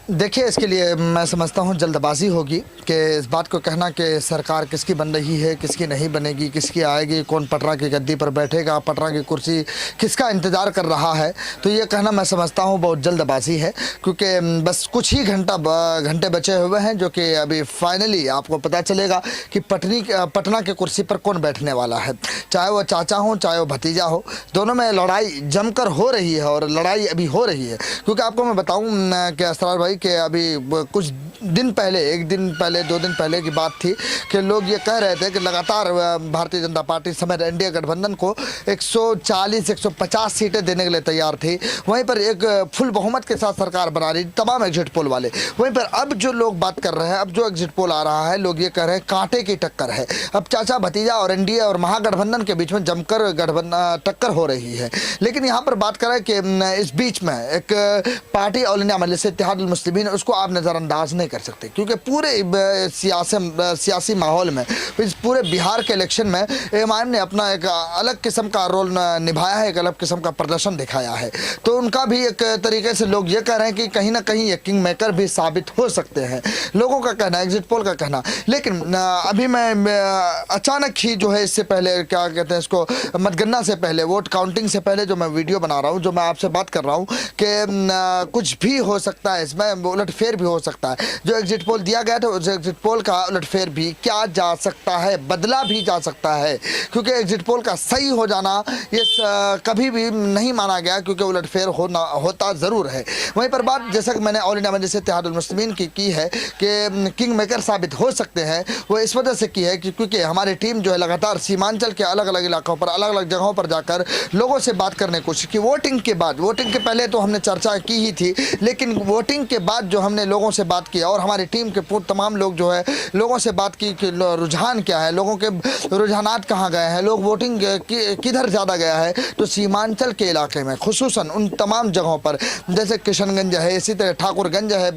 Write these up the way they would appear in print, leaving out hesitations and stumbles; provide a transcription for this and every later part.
देखिए, इसके लिए मैं समझता हूँ जल्दबाजी होगी कि इस बात को कहना कि सरकार किसकी बन रही है, किसकी नहीं बनेगी, किसकी आएगी, कौन पटरा की गद्दी पर बैठेगा, पटरा की कुर्सी किसका इंतज़ार कर रहा है, तो ये कहना मैं समझता हूँ बहुत जल्दबाजी है। क्योंकि बस कुछ ही घंटे बचे हुए हैं जो कि अभी फाइनली आपको पता चलेगा कि पटना की कुर्सी पर कौन बैठने वाला है। चाहे वो चाचा हो, चाहे वो भतीजा हो, दोनों में लड़ाई जमकर हो रही है और लड़ाई अभी हो रही है। क्योंकि आपको मैं बताऊँ कि असरार भाई कि अभी कुछ दिन पहले, एक दिन पहले, 2 दिन पहले की बात थी कि लोग ये कह रहे थे कि लगातार भारतीय जनता पार्टी समेत एनडीए गठबंधन को 140-150 सीटें देने के लिए तैयार थी। वहीं पर एक फुल बहुमत के साथ सरकार बना रही तमाम एग्जिट पोल वाले। वहीं पर अब जो लोग बात कर रहे हैं, अब जो एग्जिट पोल आ रहा है, लोग ये कह रहे हैं कांटे की टक्कर है। अब चाचा भतीजा और एनडीए और महागठबंधन के बीच में जमकर टक्कर हो रही है। लेकिन यहाँ पर बात करें कि इस बीच में एक पार्टी ऑल इंडिया मजलिस इत्तेहादुल मुस्लिमीन, उसको आप नज़रअंदाज नहीं कर सकते। क्योंकि पूरे सियासी माहौल में, इस पूरे बिहार के इलेक्शन में एएमआईएम ने अपना एक अलग किस्म का रोल निभाया है, एक अलग किस्म का प्रदर्शन दिखाया है। तो उनका भी एक तरीके से लोग ये कह रहे हैं कि कहीं ना कहीं ये किंग मेकर भी साबित हो सकते हैं, लोगों का कहना, एग्जिट पोल का कहना। लेकिन अभी मैं अचानक ही जो है, इससे पहले क्या कहते हैं इसको, मतगणना से पहले, वोट काउंटिंग से पहले जो मैं वीडियो बना रहा हूँ, जो मैं आपसे बात कर रहा हूँ कि कुछ भी हो सकता है, इसमें उलटफेर भी हो सकता है। जो एग्जिट पोल दिया गया था, उस एग्जिट पोल का उलटफेर भी क्या जा सकता है, बदला भी जा सकता है। क्योंकि एग्जिट पोल का सही हो जाना ये कभी भी नहीं माना गया, क्योंकि उलटफेर होता ज़रूर है। वहीं पर बात, जैसा कि मैंने ऑल इंडिया मजलिस इत्तेहादुल मुस्लिमीन की है कि किंग मेकर साबित हो सकते हैं, वो इस वजह से की है कि क्योंकि हमारी टीम जो है लगातार सीमांचल के अलग अलग इलाकों पर, अलग अलग जगहों पर जाकर लोगों से बात करने की कोशिश की। वोटिंग के बाद, वोटिंग के पहले तो हमने चर्चा की ही थी, लेकिन वोटिंग के बाद जो हमने लोगों से बात किया और हमारी टीम के तमाम लोग जो है लोगों से बात की कि रुझान क्या है, लोगों के रुझानात कहाँ गए हैं, लोग वोटिंग किधर ज़्यादा गया है, तो सीमांचल के इलाके में खुसूसन उन तमाम जगहों पर, जैसे किशनगंज है, इसी तरह ठाकुरगंज है,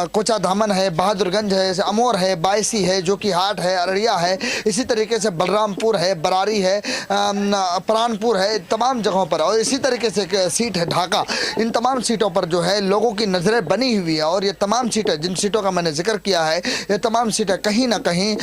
कोचा धामन है, बहादुरगंज है, अमोर है, बायसी है, जोकीहाट है, अररिया है, इसी तरीके से बलरामपुर है, बरारी है, प्राणपुर है, तमाम जगहों पर। और इसी तरीके से एक सीट है ढाका। इन तमाम सीटों पर जो है लोगों की नज़रें बनी हुई है। और ये तमाम सीटें, जिन सीटों का मैंने जिक्र किया है, ये तमाम सीटें कहीं ना कहीं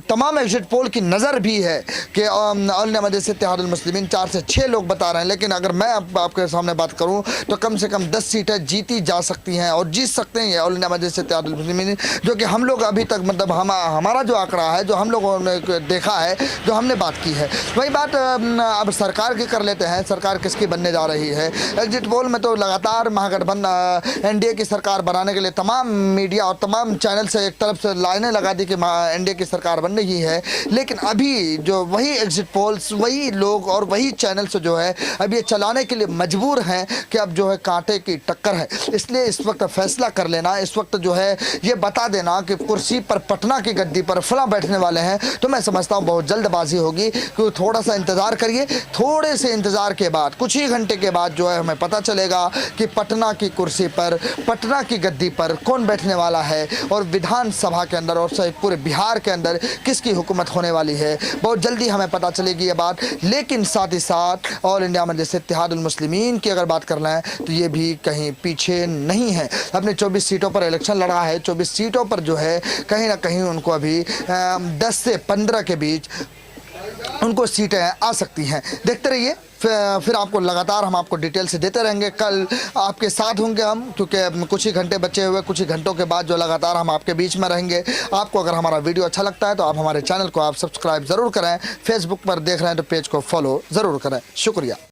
तमाम एग्जिट पोल की नज़र भी है कि ऑल इंडिया मजलिस इत्तेहादुल मुस्लिमीन 4 से 6 लोग बता रहे हैं। लेकिन अगर मैं आपके सामने बात करूं तो कम से कम 10 सीटें जीती जा सकती हैं और जीत सकते हैं ये ऑल इंडिया मजलिस इत्तेहादुल मुस्लिमीन, जो कि हम लोग अभी तक, मतलब हमारा जो आंकड़ा है, जो हम लोगों ने देखा है, जो हमने बात की है। वही बात अब सरकार की कर लेते हैं। सरकार किसकी बनने जा रही है? एग्जिट पोल में तो लगातार महागठबंधन एनडीए की सरकार बनाने के लिए तमाम मीडिया और तमाम चैनल से एक तरफ से लाइनें लगा दी कि एनडीए की सरकार बन रही है। लेकिन अभी जो वही एग्जिट पोल्स, वही लोग और वही चैनल्स जो है अब ये चलाने के लिए मजबूर हैं कि अब जो है कांटे की टक्कर है। इसलिए इस वक्त फैसला कर लेना, इस वक्त जो है ये बता देना कि कुर्सी पर, पटना की गद्दी पर फला बैठने वाले हैं, तो मैं समझता हूँ बहुत जल्दबाजी होगी। क्योंकि थोड़ा सा इंतज़ार करिए, थोड़े से इंतज़ार के बाद, कुछ ही घंटे के बाद जो है हमें पता चलेगा कि पटना की कुर्सी पर, पटना की गद्दी पर कौन बैठने वाला है और विधानसभा के अंदर और सहित पूरे बिहार के अंदर किसकी हुकूमत होने वाली है। बहुत जल्दी हमें पता चलेगी ये बात। लेकिन साथ ही साथ ऑल इंडिया मजलिस इत्तेहादुल मुस्लिमीन की अगर बात करना है तो ये भी कहीं पीछे नहीं है। अपने 24 सीटों पर इलेक्शन लड़ा है। 24 सीटों पर जो है कहीं ना कहीं उनको अभी 10 से 15 के बीच उनको सीटें आ सकती हैं। देखते रहिए, फिर आपको लगातार हम आपको डिटेल से देते रहेंगे। कल आपके साथ होंगे हम, क्योंकि कुछ ही घंटे बचे हुए, कुछ ही घंटों के बाद जो लगातार हम आपके बीच में रहेंगे। आपको अगर हमारा वीडियो अच्छा लगता है तो आप हमारे चैनल को आप सब्सक्राइब ज़रूर करें। फेसबुक पर देख रहे हैं तो पेज को फॉलो ज़रूर करें। शुक्रिया।